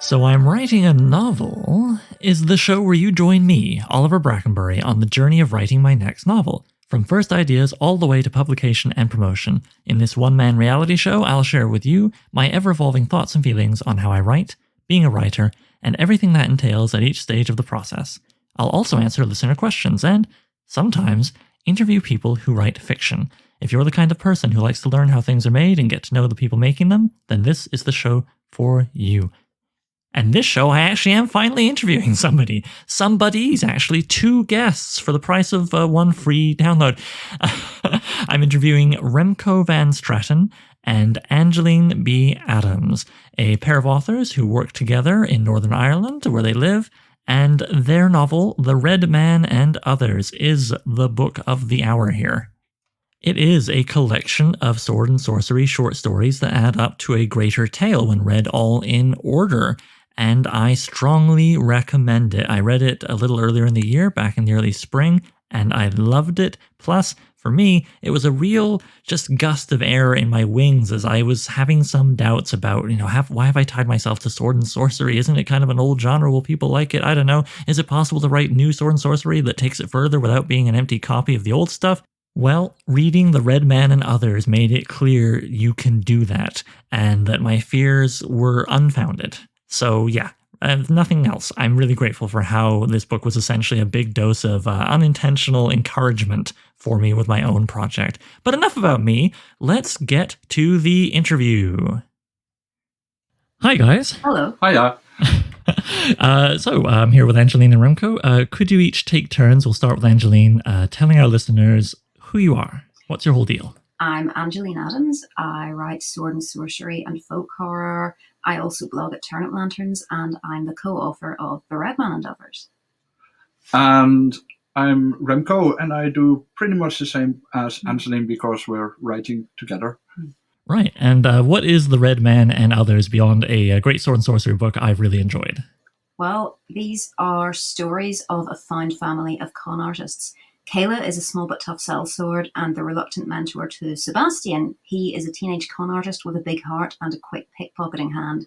So I'm Writing a Novel is the show where you join me, Oliver Brackenbury, on the journey of writing my next novel. From first ideas all the way to publication and promotion. In this one-man reality show, I'll share with you my ever-evolving thoughts and feelings on how I write, being a writer, and everything that entails at each stage of the process. I'll also answer listener questions and, sometimes, interview people who write fiction. If you're the kind of person who likes to learn how things are made and get to know the people making them, then this is the show for you. And this show, I actually am finally interviewing somebody. Somebody's actually 2 guests for the price of 1 free download. I'm interviewing Remco van Straten and Angeline B. Adams, a pair of authors who work together in Northern Ireland, where they live, and their novel, The Red Man and Others, is the book of the hour here. It is a collection of Sword and Sorcery short stories that add up to a greater tale when read all in order. And I strongly recommend it. I read it a little earlier in the year, back in the early spring, and I loved it. Plus, for me, it was a real just gust of air in my wings as I was having some doubts about, why have I tied myself to Sword and Sorcery? Isn't it kind of an old genre? Will people like it? I don't know. Is it possible to write new Sword and Sorcery that takes it further without being an empty copy of the old stuff? Well, reading The Red Man and Others made it clear you can do that, and that my fears were unfounded. So yeah, if nothing else, I'm really grateful for how this book was essentially a big dose of unintentional encouragement for me with my own project. But enough about me, let's get to the interview. Hi guys. Hello. Hiya. So I'm here with Angeline and Remco. Could you each take turns? We'll start with Angeline, telling our listeners who you are. What's your whole deal? I'm Angeline Adams. I write Sword and Sorcery and folk horror. I also blog at Turnip Lanterns, and I'm the co-author of The Red Man and Others. And I'm Remco, and I do pretty much the same as Angeline because we're writing together. Right, and what is The Red Man and Others beyond a great Sword and Sorcery book I've really enjoyed? Well, these are stories of a found family of con artists. Kayla is a small but tough sellsword and the reluctant mentor to Sebastian. He is a teenage con artist with a big heart and a quick pickpocketing hand.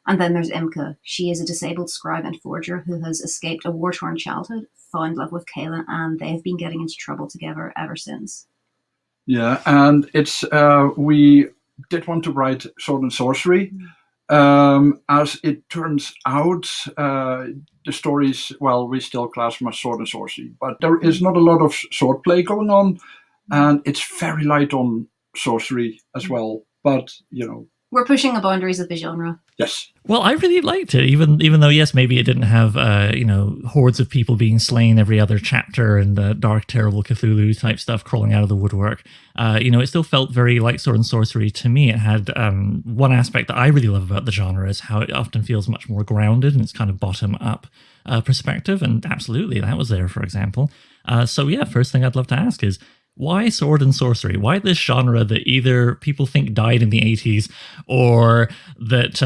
And then there's Ayumka. She is a disabled scribe and forger who has escaped a war-torn childhood, found love with Kayla, and they've been getting into trouble together ever since. Yeah, and it's we did want to write Sword and Sorcery. As it turns out, the stories, well, we still class them as Sword and Sorcery, but there is not a lot of swordplay going on, and it's very light on sorcery as well. But, We're pushing the boundaries of the genre. Yes. Well, I really liked it, even though, yes, maybe it didn't have, hordes of people being slain every other chapter and dark, terrible Cthulhu type stuff crawling out of the woodwork. It still felt very like Sword and Sorcery to me. It had one aspect that I really love about the genre is how it often feels much more grounded and it's kind of bottom-up perspective, and absolutely, that was there, for example. First thing I'd love to ask is, why Sword and Sorcery? Why this genre that either people think died in the 80s or that,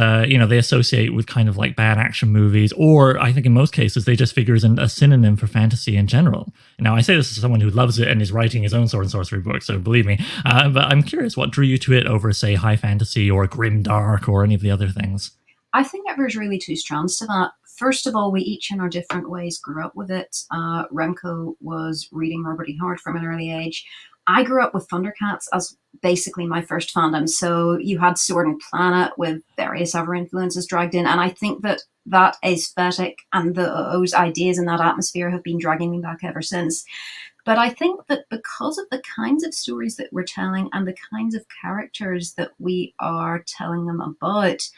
they associate with kind of like bad action movies, or I think in most cases they just figure as a synonym for fantasy in general? Now, I say this as someone who loves it and is writing his own Sword and Sorcery book, so believe me. But I'm curious, what drew you to it over, say, high fantasy or grim dark or any of the other things? I think there's really 2 strands to that. First of all, we each in our different ways grew up with it. Remco was reading Robert E. Howard from an early age. I grew up with Thundercats as basically my first fandom. So you had Sword and Planet with various other influences dragged in. And I think that aesthetic and those ideas and that atmosphere have been dragging me back ever since. But I think that because of the kinds of stories that we're telling and the kinds of characters that we are telling them about,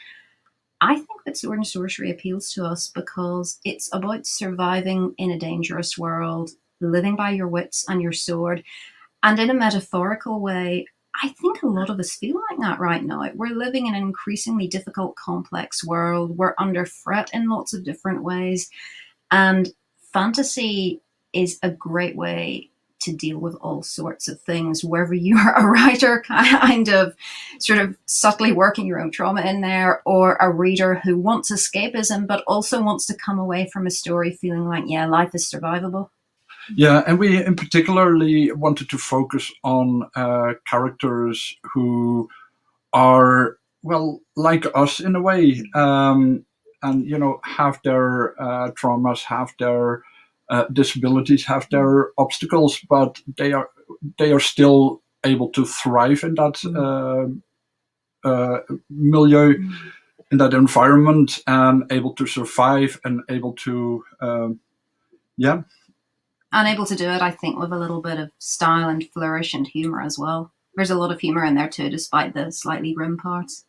I think that Sword and Sorcery appeals to us because it's about surviving in a dangerous world, living by your wits and your sword. And in a metaphorical way, I think a lot of us feel like that right now. We're living in an increasingly difficult, complex world. We're under threat in lots of different ways. And fantasy is a great way to deal with all sorts of things, whether you're a writer kind of sort of subtly working your own trauma in there, or a reader who wants escapism but also wants to come away from a story feeling like, yeah, life is survivable. Yeah, and we in particularly wanted to focus on characters who are, well, like us in a way. and have their traumas, have their disabilities, have their obstacles, but they are still able to thrive in that milieu, in that environment, and able to survive and able to And able to do it, I think, with a little bit of style and flourish and humor as well. There's a lot of humor in there too, despite the slightly grim parts.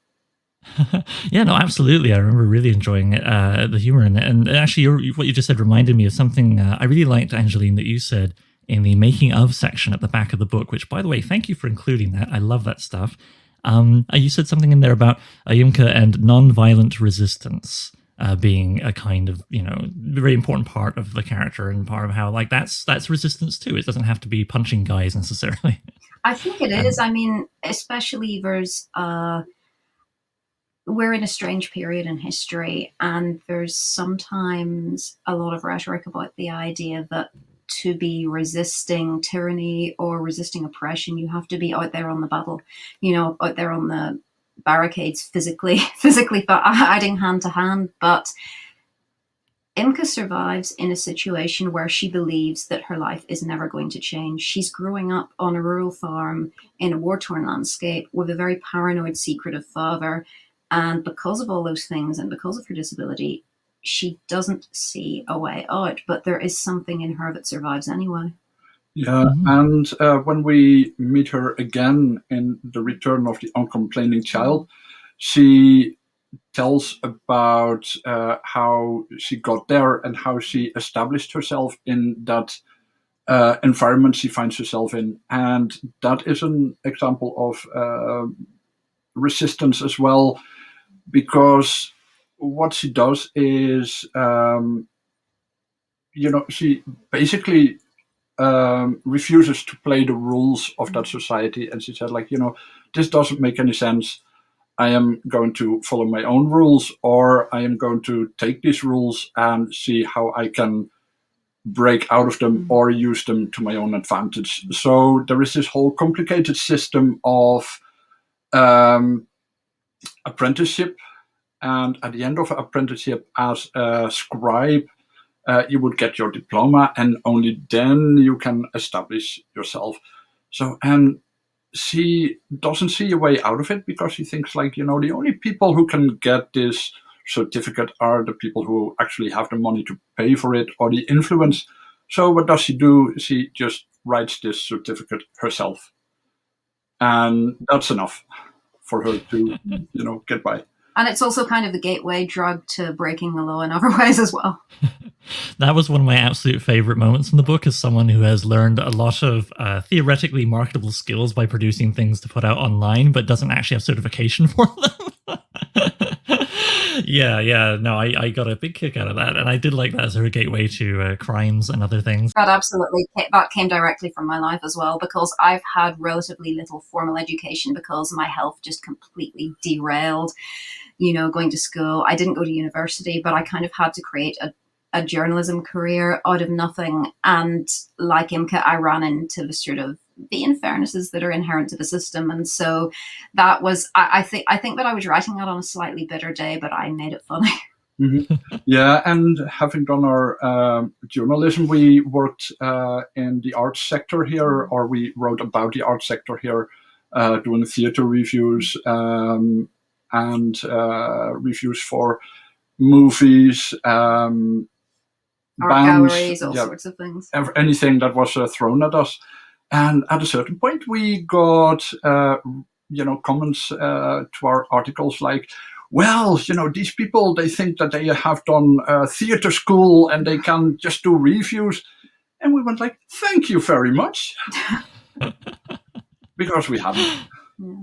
Yeah, no, absolutely. I remember really enjoying it, the humor in it. And actually, what you just said reminded me of something I really liked, Angeline, that you said in the making of section at the back of the book, which, by the way, thank you for including that. I love that stuff. You said something in there about Ayumka and non-violent resistance being a kind of, very important part of the character, and part of how, like, that's resistance too. It doesn't have to be punching guys necessarily. I think it is. I mean, especially we're in a strange period in history, and there's sometimes a lot of rhetoric about the idea that to be resisting tyranny or resisting oppression, you have to be out there on the battle, out there on the barricades, physically fighting hand to hand. But Imka survives in a situation where she believes that her life is never going to change. She's growing up on a rural farm in a war-torn landscape with a very paranoid, secretive father. And because of all those things and because of her disability, she doesn't see a way out. But there is something in her that survives anyway. Yeah, and when we meet her again in The Return of the Uncomplaining Child, she tells about how she got there and how she established herself in that environment she finds herself in. And that is an example of resistance as well, because what she does is, she basically refuses to play the rules of that society. And she said, this doesn't make any sense. I am going to follow my own rules, or I am going to take these rules and see how I can break out of them or use them to my own advantage. So there is this whole complicated system of apprenticeship. And at the end of apprenticeship as a scribe, you would get your diploma, and only then you can establish yourself. So, and she doesn't see a way out of it, because she thinks, the only people who can get this certificate are the people who actually have the money to pay for it, or the influence. So what does she do? She just writes this certificate herself. And that's enough for her to, get by. And it's also kind of the gateway drug to breaking the law in other ways as well. That was one of my absolute favorite moments in the book, as someone who has learned a lot of theoretically marketable skills by producing things to put out online, but doesn't actually have certification for them. Yeah. No, I got a big kick out of that. And I did like that as her gateway to crimes and other things. That came directly from my life as well, because I've had relatively little formal education because my health just completely derailed. Going to school. I didn't go to university, but I kind of had to create a journalism career out of nothing. And like Imka, I ran into the sort of the unfairnesses that are inherent to the system. And so that was, I think that I was writing that on a slightly bitter day, but I made it funny. Mm-hmm. Yeah, and having done our journalism, we worked in the arts sector here, or we wrote about the arts sector here, doing theater reviews, and reviews for movies, Art bands, galleries, all sorts of things. Anything that was thrown at us. And at a certain point, we got comments to our articles like, well, these people, they think that they have done theater school and they can just do reviews. And we went like, thank you very much. Because we haven't. Yeah.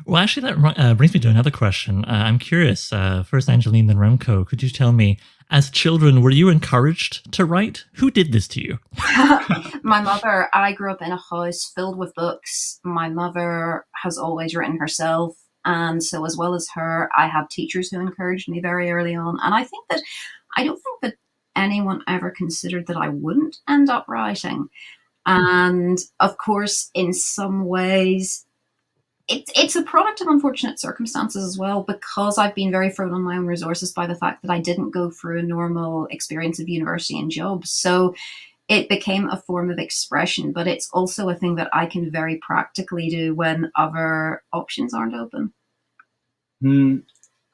Well, actually, that brings me to another question. I'm curious. First, Angeline, then Remco. Could you tell me, as children, were you encouraged to write? Who did this to you? My mother. I grew up in a house filled with books. My mother has always written herself. And so as well as her, I had teachers who encouraged me very early on. And I don't think that anyone ever considered that I wouldn't end up writing. And of course, in some ways, it's a product of unfortunate circumstances as well, because I've been very thrown on my own resources by the fact that I didn't go through a normal experience of university and jobs. So it became a form of expression, but it's also a thing that I can very practically do when other options aren't open.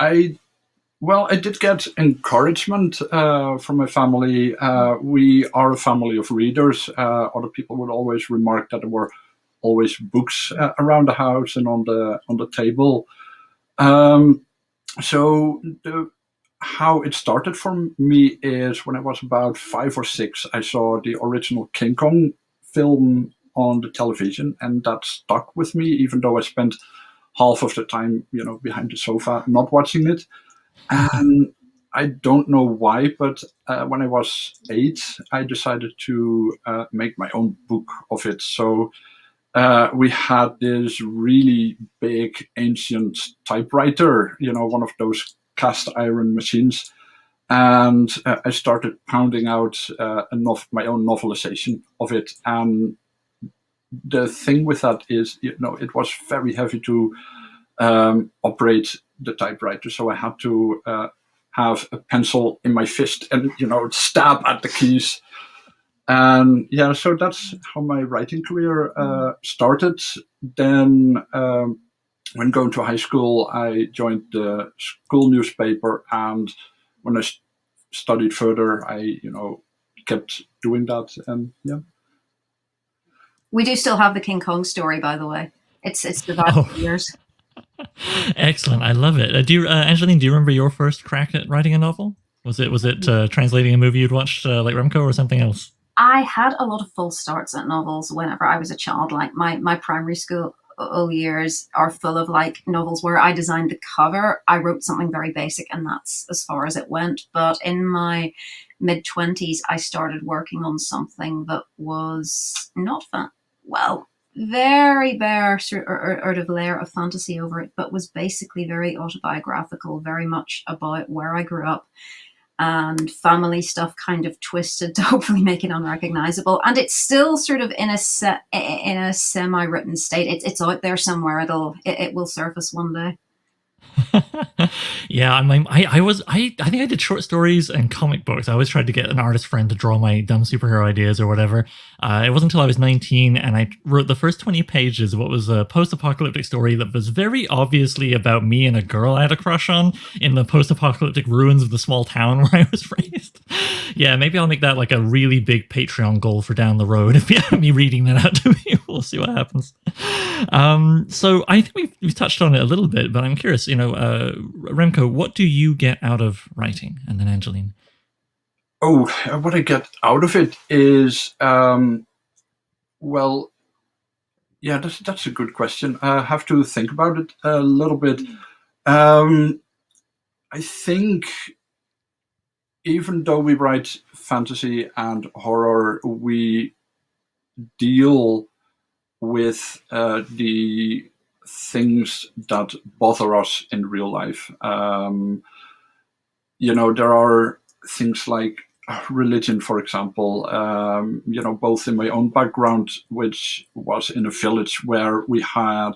I I did get encouragement from my family. We are a family of readers. Other people would always remark that there were always books around the house and on the table. Um, so how it started for me is when I was about 5 or 6. I saw the original King Kong film on the television, and that stuck with me, even though I spent half of the time, behind the sofa not watching it. And I don't know why, but when I was 8, I decided to make my own book of it. So we had this really big ancient typewriter, one of those cast iron machines. And I started pounding out my own novelization of it. And the thing with that is, it was very heavy to operate the typewriter. So I had to have a pencil in my fist and, stab at the keys. And yeah, so that's how my writing career started. Then, when going to high school, I joined the school newspaper, and when I studied further, I kept doing that. And yeah. We do still have the King Kong story, by the way. It's survived for years. Excellent, I love it. Angeline, do you remember your first crack at writing a novel? Was it translating a movie you'd watched, like Remco, or something else? I had a lot of false starts at novels whenever I was a child. Like my primary school years are full of like novels where I designed the cover. I wrote something very basic, and that's as far as it went. But in my mid-20s, I started working on something that was not fun. Well, very bare sort of layer of fantasy over it, but was basically very autobiographical, very much about where I grew up, and family stuff kind of twisted to hopefully make it unrecognizable. And it's still sort of in a semi-written state. It's out there somewhere. It will surface one day. Yeah, I think I did short stories and comic books. I always tried to get an artist friend to draw my dumb superhero ideas or whatever. It wasn't until I was 19 and I wrote the first 20 pages of what was a post-apocalyptic story that was very obviously about me and a girl I had a crush on in the post-apocalyptic ruins of the small town where I was raised. Yeah, maybe I'll make that like a really big Patreon goal for down the road. If you have me reading that out to people, we'll see what happens. So I think we've touched on it a little bit, but I'm curious, Remco, what do you get out of writing? And then Angeline. Oh, what I get out of it is, yeah, that's a good question. I have to think about it a little bit. I think even though we write fantasy and horror, we deal with the things that bother us in real life. There are things like religion, for example. Both in my own background, which was in a village where we had,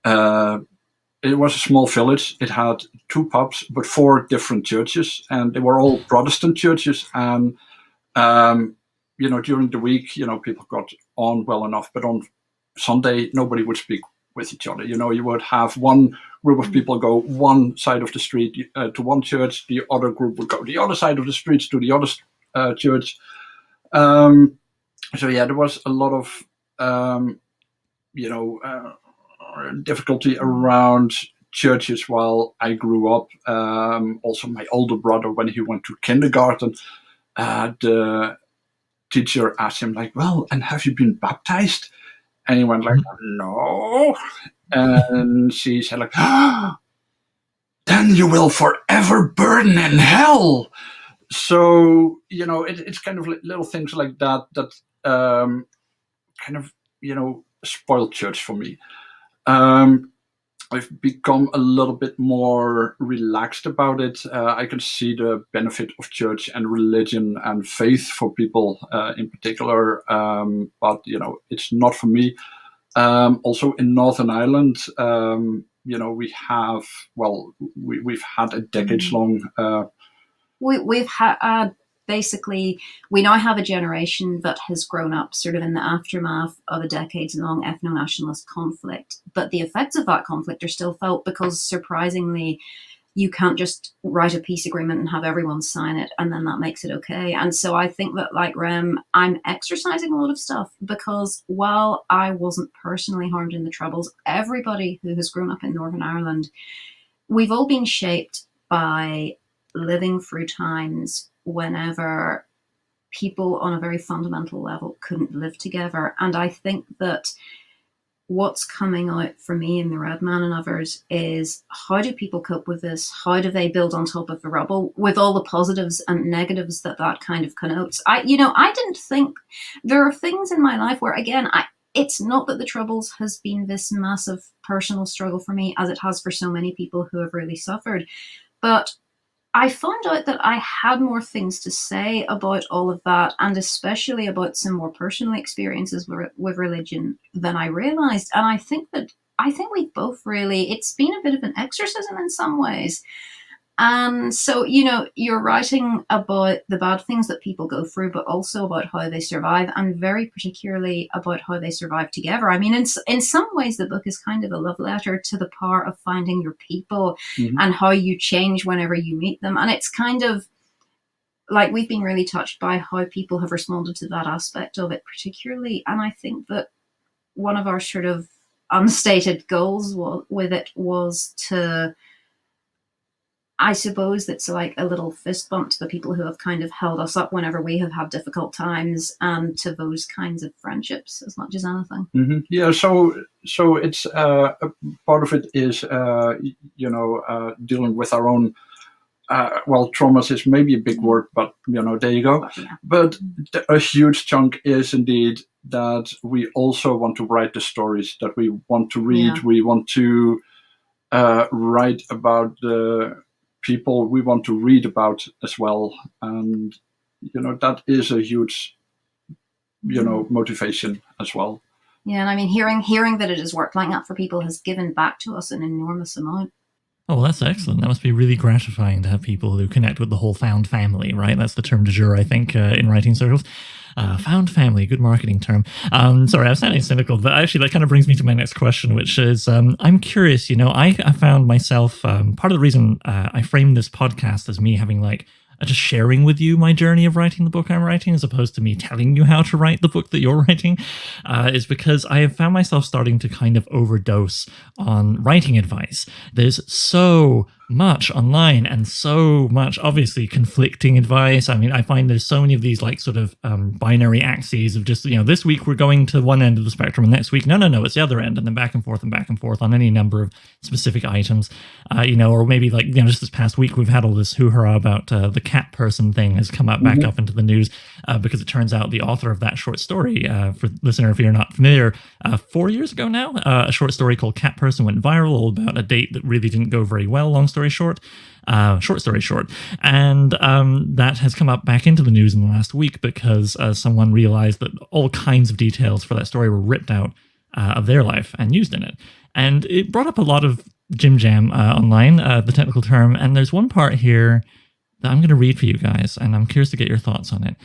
it was a small village. It had 2 pubs, but 4 different churches, and they were all Protestant churches. And during the week, people got on well enough, but on Sunday, nobody would speak with each other. You would have one group of people go one side of the street to one church, the other group would go the other side of the street to the other church. So yeah, there was a lot of difficulty around churches while I grew up. Also, my older brother, when he went to kindergarten, the teacher asked him like, "Well, and have you been baptized?" And he went like, "No." And she said like, "Then you will forever burn in hell." So, it's kind of little things like that kind of, spoiled church for me. I've become a little bit more relaxed about it. I can see the benefit of church and religion and faith for people in particular. But, it's not for me. Also in Northern Ireland, we have, we've had a decades-long. We've had basically, we now have a generation that has grown up sort of in the aftermath of a decades-long ethno-nationalist conflict, but the effects of that conflict are still felt because, surprisingly, you can't just write a peace agreement and have everyone sign it and then that makes it okay. And so I think that, like Rem, I'm exercising a lot of stuff because while I wasn't personally harmed in the Troubles, everybody who has grown up in Northern Ireland, we've all been shaped by living through times whenever people on a very fundamental level couldn't live together. And I think that what's coming out for me and the Red Man and others is, how do people cope with this? How do they build on top of the rubble with all the positives and negatives that kind of connotes? I didn't think, there are things in my life where, again, it's not that the Troubles has been this massive personal struggle for me as it has for so many people who have really suffered. But I found out that I had more things to say about all of that, and especially about some more personal experiences with religion than I realized. And I think we've both really, it's been a bit of an exorcism in some ways. And so, you're writing about the bad things that people go through, but also about how they survive, and very particularly about how they survive together. I mean, in some ways, the book is kind of a love letter to the power of finding your people and how you change whenever you meet them. And it's kind of like, we've been really touched by how people have responded to that aspect of it, particularly. And I think that one of our sort of unstated goals with it was to, I suppose it's like a little fist bump to the people who have kind of held us up whenever we have had difficult times, and to those kinds of friendships as much as anything. Mm-hmm. Yeah, so it's part of it is dealing with our own traumas is maybe a big word, but there you go. Yeah. But a huge chunk is indeed that we also want to write the stories that we want to read. Yeah. We want to write about the people we want to read about as well, and that is a huge motivation as well. Yeah, and I mean, hearing that it has worked like that for people has given back to us an enormous amount. Oh, well, that's excellent. That must be really gratifying to have people who connect with the whole found family, right? That's the term du jour, I think, in writing circles. Found family, good marketing term. Sorry, I was sounding cynical, but actually that kind of brings me to my next question, which is, I'm curious, I found myself, part of the reason I framed this podcast as me having just sharing with you my journey of writing the book I'm writing, as opposed to me telling you how to write the book that you're writing, is because I have found myself starting to kind of overdose on writing advice. There's so much online and so much obviously conflicting advice. I mean, I find there's so many of these binary axes of just, this week we're going to one end of the spectrum and next week, no, it's the other end, and then back and forth on any number of specific items, or maybe just this past week we've had all this hoo-ha about the cat person thing has come up back up into the news because it turns out the author of that short story, for listener, if you're not familiar, 4 years ago now, a short story called Cat Person went viral, all about a date that really didn't go very well, long story short. Short story short. And that has come up back into the news in the last week because someone realized that all kinds of details for that story were ripped out of their life and used in it. And it brought up a lot of Jim Jam online, the technical term. And there's one part here that I'm going to read for you guys, and I'm curious to get your thoughts on it.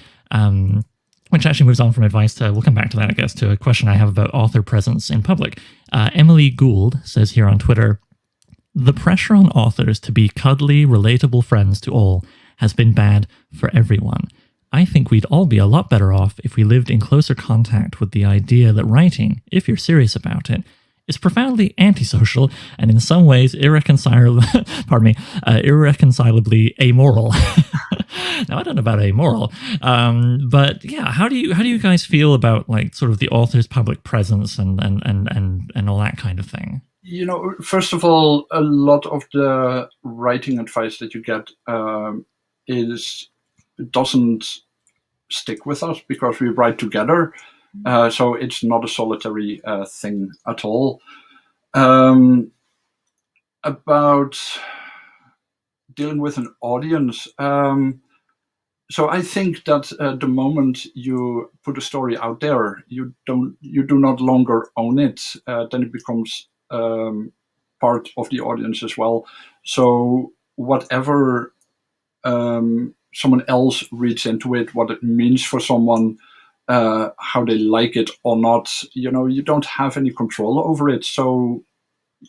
Which actually moves on from advice to, we'll come back to that, I guess, to a question I have about author presence in public. Emily Gould says here on Twitter, "The pressure on authors to be cuddly, relatable friends to all has been bad for everyone. I think we'd all be a lot better off if we lived in closer contact with the idea that writing, if you're serious about it, is profoundly antisocial and in some ways irreconcilably amoral." Now, I don't know about amoral, but yeah, how do you guys feel about sort of the author's public presence and all that kind of thing? First of all, a lot of the writing advice that you get doesn't stick with us because we write together. So it's not a solitary thing at all. About dealing with an audience, So I think that the moment you put a story out there, you do not longer own it. Then it becomes part of the audience as well. So whatever someone else reads into it, what it means for someone, how they like it or not, you don't have any control over it. So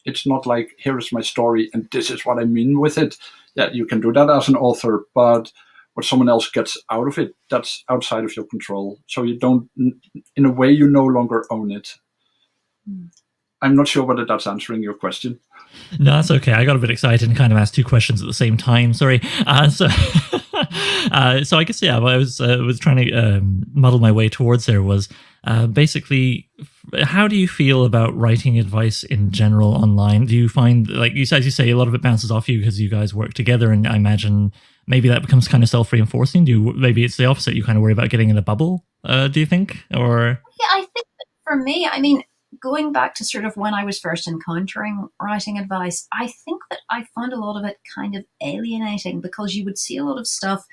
it's not like, here is my story and this is what I mean with it. Yeah, you can do that as an author, but what someone else gets out of it, that's outside of your control. So you don't, in a way, you no longer own it. I'm not sure whether that's answering your question. No, that's okay. I got a bit excited and kind of asked two questions at the same time. Sorry. So I guess, yeah, what I was trying to muddle my way towards there was basically, how do you feel about writing advice in general online? Do you find, like as you say, a lot of it bounces off you because you guys work together, and I imagine maybe that becomes kind of self-reinforcing? Maybe it's the opposite. You kind of worry about getting in a bubble, do you think? Or Yeah, I think that for me, I mean, going back to sort of when I was first encountering writing advice, I think that I found a lot of it kind of alienating, because you would see a lot of stuff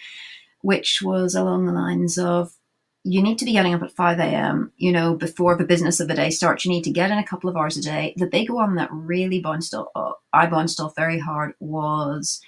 which was along the lines of, you need to be getting up at 5 a.m., before the business of the day starts. You need to get in a couple of hours a day. The big one that really I bounced off very hard was,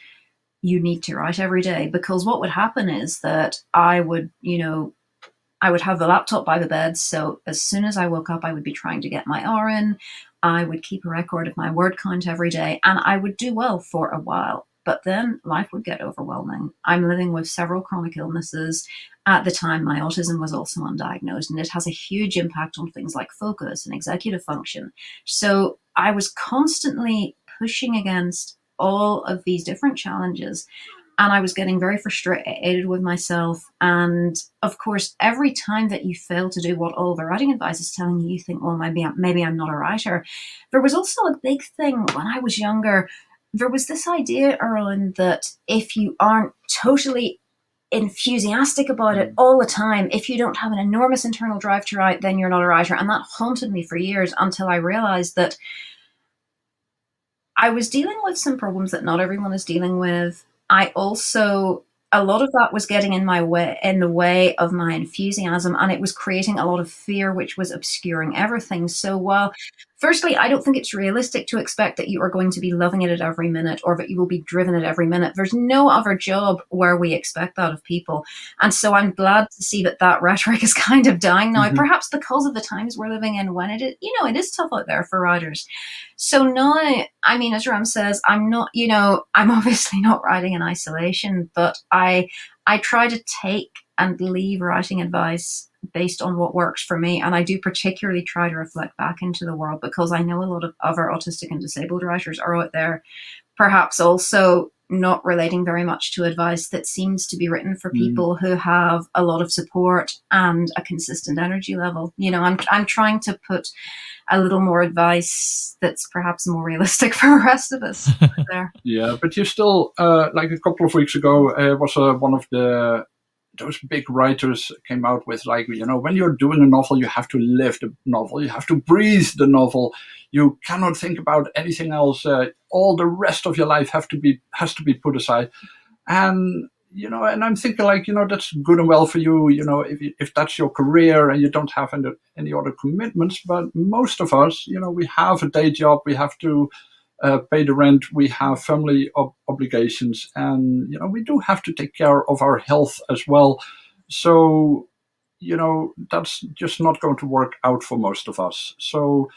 you need to write every day. Because what would happen is that I would have the laptop by the bed. So as soon as I woke up, I would be trying to get my hour in. I would keep a record of my word count every day, and I would do well for a while. But then life would get overwhelming. I'm living with several chronic illnesses. At the time, my autism was also undiagnosed, and it has a huge impact on things like focus and executive function. So I was constantly pushing against all of these different challenges, and I was getting very frustrated with myself. And of course, every time that you fail to do what all the writing advice is telling you, you think, well, maybe I'm not a writer. There was also a big thing when I was younger. There was this idea, Erlen, that if you aren't totally enthusiastic about it all the time, if you don't have an enormous internal drive to write, then you're not a writer. And that haunted me for years, until I realized that I was dealing with some problems that not everyone is dealing with. I also, a lot of that was getting in the way of my enthusiasm, and it was creating a lot of fear, which was obscuring everything. So while, firstly, I don't think it's realistic to expect that you are going to be loving it at every minute, or that you will be driven at every minute. There's no other job where we expect that of people. And so I'm glad to see that rhetoric is kind of dying now, perhaps because of the times we're living in, when it is tough out there for writers. So now, I mean, as Ram says, I'm not, I'm obviously not writing in isolation, but I try to take and leave writing advice based on what works for me. And I do particularly try to reflect back into the world, because I know a lot of other autistic and disabled writers are out there, perhaps also not relating very much to advice that seems to be written for people who have a lot of support and a consistent energy level. I'm trying to put a little more advice that's perhaps more realistic for the rest of us there. Yeah, but you still, like a couple of weeks ago, was one of those big writers came out with, like, when you're doing a novel, you have to live the novel, you have to breathe the novel, you cannot think about anything else. All the rest of your life has to be put aside. And and I'm thinking, like, that's good and well for you, if that's your career and you don't have any other commitments. But most of us, we have a day job, we have to pay the rent, we have family obligations, and we do have to take care of our health as well. So that's just not going to work out for most of us. So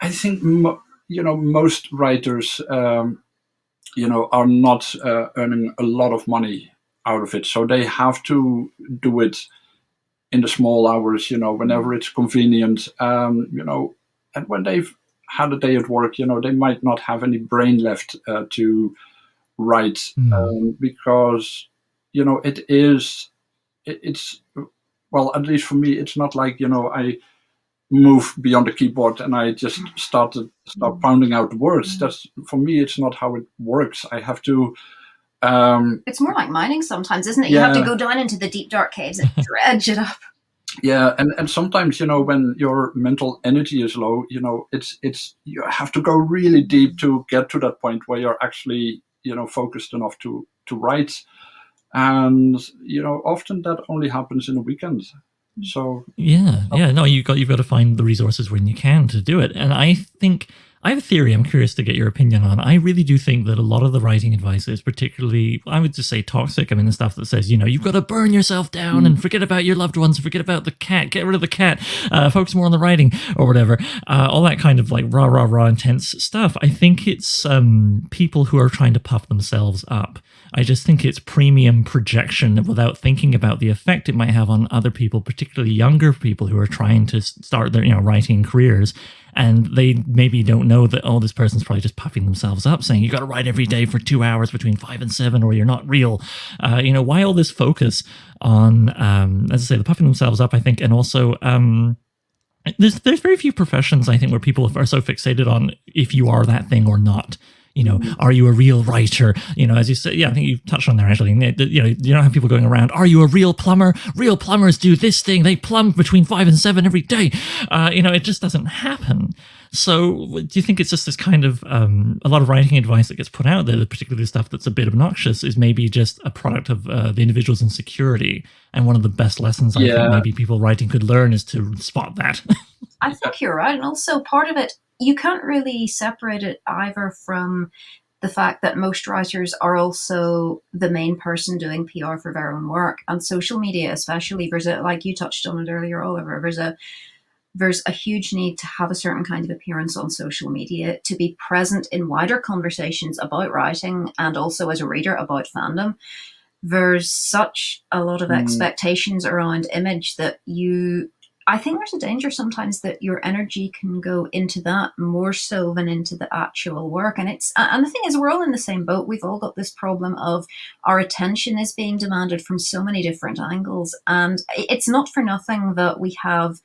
I think most writers are not earning a lot of money out of it, so they have to do it in the small hours, whenever it's convenient. And when they've had a day at work, they might not have any brain left to write, because it's well, at least for me, it's not like I move beyond the keyboard and I just start pounding out words. That's, for me, it's not how it works. I have to. It's more like mining sometimes, isn't it? You have to go down into the deep dark caves and dredge it up. Yeah, and sometimes when your mental energy is low, it's you have to go really deep to get to that point where you're actually focused enough to write. and often that only happens in a weekend. So no, you've got to find the resources when you can to do it. And I think I have a theory I'm curious to get your opinion on. I really do think that a lot of the writing advice is particularly, I would just say, toxic. I mean, the stuff that says, you've got to burn yourself down and forget about your loved ones, forget about the cat, get rid of the cat, focus more on the writing or whatever. All that kind of like raw, intense stuff. I think it's people who are trying to puff themselves up. I just think it's premium projection without thinking about the effect it might have on other people, particularly younger people who are trying to start their writing careers. And they maybe don't know that, this person's probably just puffing themselves up, saying you got to write every day for 2 hours between 5 and 7 or you're not real. Why all this focus on, as I say, the puffing themselves up, I think, and also there's very few professions, I think, where people are so fixated on if you are that thing or not. Are you a real writer? As you said, I think you touched on there, Angeline. You don't have people going around, are you a real plumber? Real plumbers do this thing. They plumb between 5 and 7 every day. It just doesn't happen. So do you think it's just this kind of, a lot of writing advice that gets put out there, particularly the stuff that's a bit obnoxious, is maybe just a product of the individual's insecurity? And one of the best lessons I think maybe people writing could learn is to spot that. I think you're right. And also part of it, you can't really separate it either from the fact that most writers are also the main person doing PR for their own work. And social media especially, like you touched on it earlier, Oliver, there's a huge need to have a certain kind of appearance on social media, to be present in wider conversations about writing and also as a reader about fandom. There's such a lot of expectations around image that I think there's a danger sometimes that your energy can go into that more so than into the actual work. And the thing is, we're all in the same boat. We've all got this problem of our attention is being demanded from so many different angles. And it's not for nothing that we have,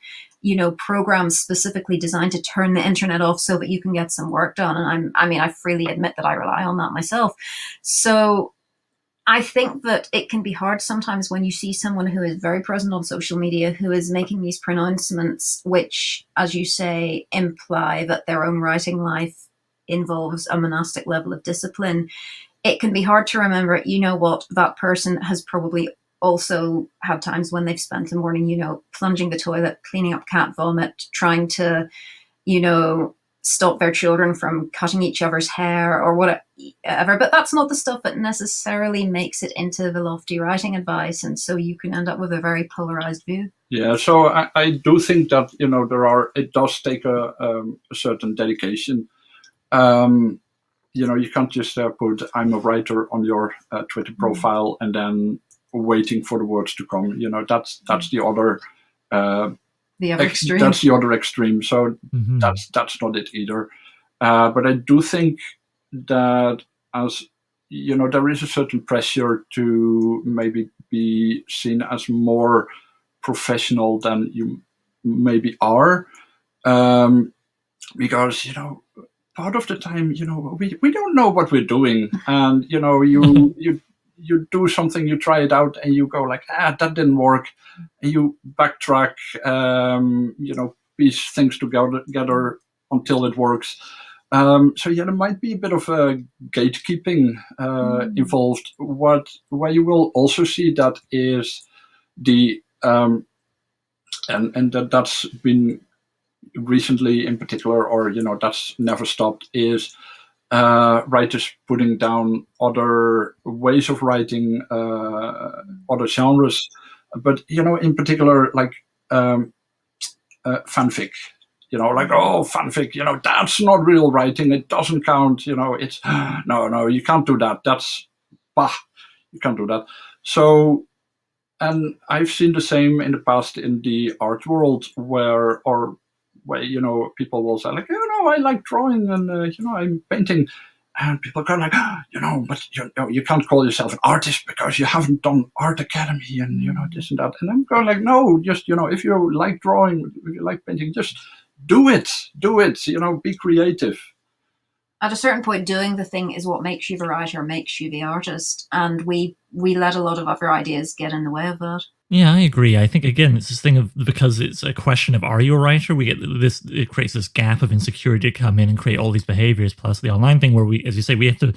programs specifically designed to turn the internet off so that you can get some work done. And I freely admit that I rely on that myself. So I think that it can be hard sometimes when you see someone who is very present on social media, who is making these pronouncements, which, as you say, imply that their own writing life involves a monastic level of discipline. It can be hard to remember, that person has probably also had times when they've spent the morning, plunging the toilet, cleaning up cat vomit, trying to, stop their children from cutting each other's hair or whatever. But that's not the stuff that necessarily makes it into the lofty writing advice. And so you can end up with a very polarized view. Yeah, so I do think that, it does take a certain dedication. You can't just put "I'm a writer" on your Twitter profile and then waiting for the words to come. That's the other extreme. That's the other extreme. So that's not it either. But I do think that, as there is a certain pressure to maybe be seen as more professional than you maybe are, because part of the time we don't know what we're doing, and you do something, you try it out, and you go like, that didn't work, and you backtrack, piece things together until it works. So there might be a bit of gatekeeping involved. Where you will also see that is the and that's been recently in particular, or that's never stopped, is writers putting down other ways of writing, other genres, but in particular like fanfic. Fanfic. That's not real writing. It doesn't count. It's no. You can't do that. That's you can't do that. So, and I've seen the same in the past in the art world, where people will say like, I like drawing and I'm painting, and people go like, but you can't call yourself an artist because you haven't done art academy and this and that. And I'm going like, no, just if you like drawing, if you like painting, just do it. Be creative. At a certain point, doing the thing is what makes you the writer, makes you the artist, and we let a lot of other ideas get in the way of that. Yeah, I agree. I think, again, it's this thing of, because it's a question of, are you a writer? We get this, it creates this gap of insecurity to come in and create all these behaviors. Plus the online thing where we, as you say, we have to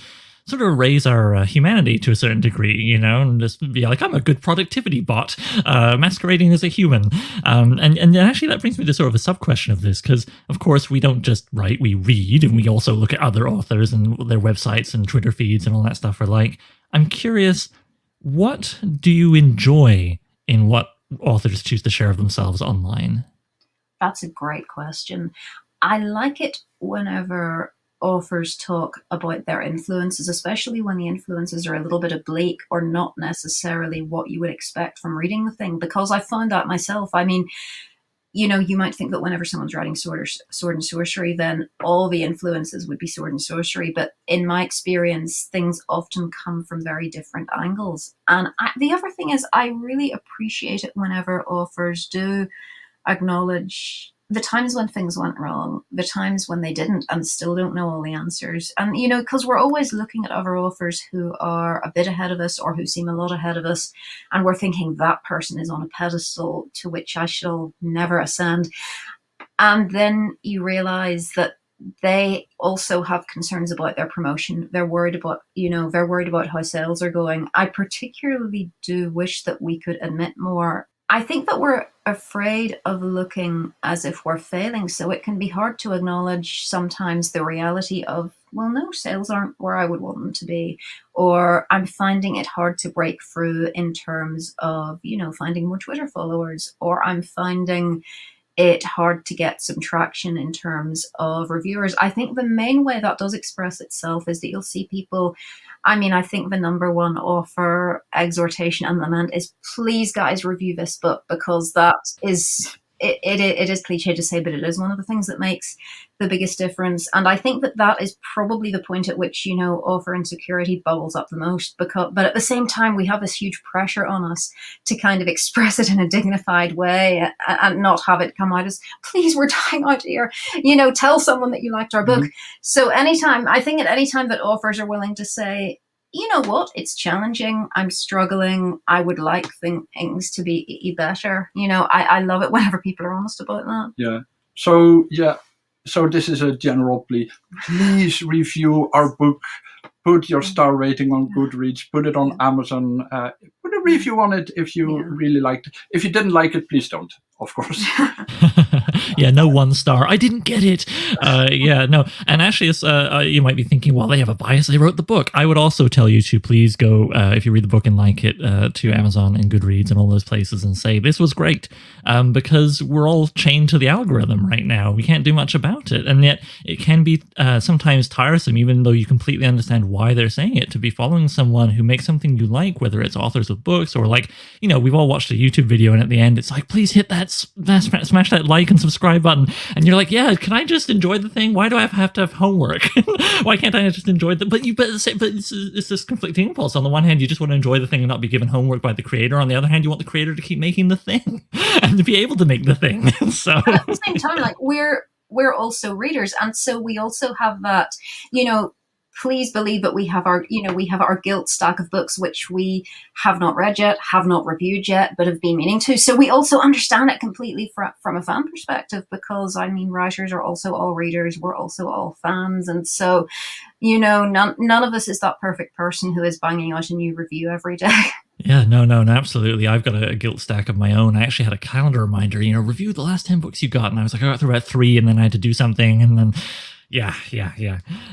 sort of raise our humanity to a certain degree, and just be like, I'm a good productivity bot, masquerading as a human. And actually that brings me to sort of a sub-question of this, because of course we don't just write, we read, and we also look at other authors and their websites and Twitter feeds and all that stuff. I'm curious, what do you enjoy in what authors choose to share of themselves online? That's a great question. I like it whenever authors talk about their influences, especially when the influences are a little bit oblique or not necessarily what you would expect from reading the thing, because I found that myself. I mean, you might think that whenever someone's writing Sword and Sorcery, then all the influences would be Sword and Sorcery. But in my experience, things often come from very different angles. And the other thing is, I really appreciate it whenever authors do acknowledge the times when things went wrong, the times when they didn't and still don't know all the answers. And, because we're always looking at other authors who are a bit ahead of us or who seem a lot ahead of us, and we're thinking that person is on a pedestal to which I shall never ascend. And then you realize that they also have concerns about their promotion. They're worried about, how sales are going. I particularly do wish that we could admit more. I think that we're afraid of looking as if we're failing, so it can be hard to acknowledge sometimes the reality of, well, no, sales aren't where I would want them to be, or I'm finding it hard to break through in terms of, finding more Twitter followers, or I'm finding it hard to get some traction in terms of reviewers. I think the main way that does express itself is that you'll see people. I think the number one author exhortation and lament is, please guys, review this book, because that is, it is cliche to say, but it is one of the things that makes the biggest difference. And I think that is probably the point at which, author insecurity bubbles up the most, but at the same time, we have this huge pressure on us to kind of express it in a dignified way and not have it come out as, please, we're dying out here, tell someone that you liked our book. So at any time that authors are willing to say, you know what, it's challenging, I'm struggling, I would like things to be better. I love it whenever people are honest about that. Yeah. So this is a general plea. Please review our book. Put your star rating on Goodreads. Put it on Amazon. Put a review on it if you really liked it. If you didn't like it, please don't, of course. Yeah, no 1 star. I didn't get it. No. And actually, it's, you might be thinking, well, they have a bias. They wrote the book. I would also tell you to please go, if you read the book and like it, to Amazon and Goodreads and all those places and say, this was great. Because we're all chained to the algorithm right now. We can't do much about it. And yet it can be sometimes tiresome, even though you completely understand why they're saying it, to be following someone who makes something you like, whether it's authors of books or we've all watched a YouTube video and at the end it's like, please hit that, smash that like and subscribe button. And you're like, yeah, can I just enjoy the thing? Why do I have to have homework? Why can't I just enjoy the, but it's this conflicting impulse. On the one hand, you just want to enjoy the thing and not be given homework by the creator. On the other hand, you want the creator to keep making the thing and to be able to make the thing. So but at the same time, we're also readers, and so we also have that, please believe that we have our guilt stack of books which we have not read yet, have not reviewed yet, but have been meaning to. So we also understand it completely from a fan perspective, because writers are also all readers, we're also all fans, and so none of us is that perfect person who is banging out a new review every day. Yeah, no, absolutely. I've got a guilt stack of my own. I actually had a calendar reminder, review the last 10 books you got. And I was like, I got through about 3 and then I had to do something. And then, yeah.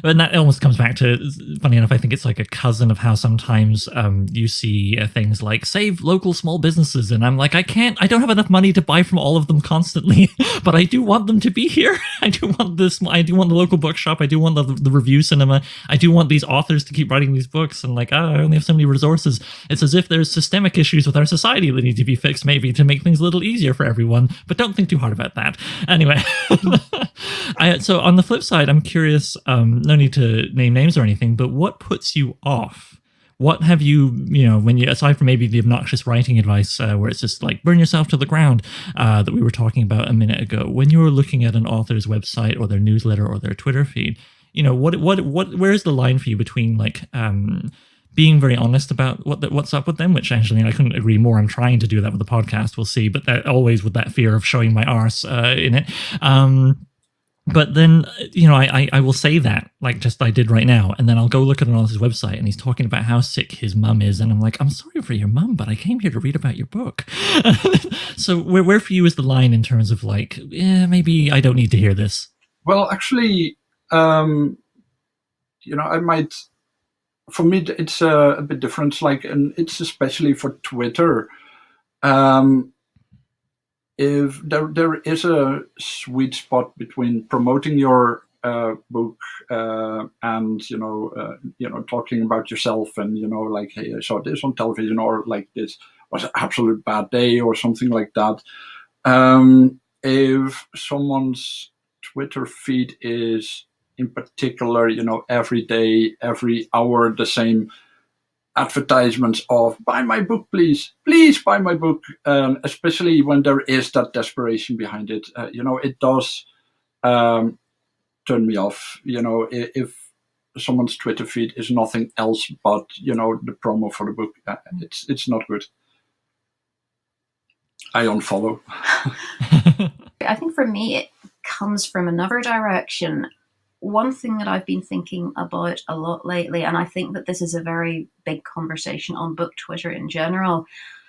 But that almost comes back to, funny enough, I think it's like a cousin of how sometimes you see things like save local small businesses. And I'm like, I don't have enough money to buy from all of them constantly, but I do want them to be here. I do want the local bookshop. I do want the review cinema. I do want these authors to keep writing these books. And I only have so many resources. It's as if there's systemic issues with our society that need to be fixed, maybe to make things a little easier for everyone, but don't think too hard about that. Anyway, so on the flip side, I'm curious, no need to name names or anything, but what puts you off? What have you, when you, aside from maybe the obnoxious writing advice, where it's just like burn yourself to the ground, that we were talking about a minute ago, when you were looking at an author's website or their newsletter or their Twitter feed, where's the line for you between being very honest about what's up with them, which Angeline, I couldn't agree more. I'm trying to do that with the podcast, we'll see, but that always with that fear of showing my arse in it. But then, I will say that, like just I did right now, and then I'll go look at his website, and he's talking about how sick his mum is, and I'm like, I'm sorry for your mum, but I came here to read about your book. So where for you is the line in terms of like, maybe I don't need to hear this? Well, actually, I might. For me, it's a bit different. Like, and it's especially for Twitter. If there is a sweet spot between promoting your book and talking about yourself, and like, hey, I saw this on television, or like, this was an absolute bad day, or something like that. If someone's Twitter feed is in particular, every day, every hour, the same advertisements of buy my book, please buy my book, especially when there is that desperation behind it, it does turn me off. If someone's Twitter feed is nothing else but the promo for the book, it's not good. I unfollow. I think for me, it comes from another direction. One thing that I've been thinking about a lot lately, and I think that this is a very big conversation on book Twitter in general,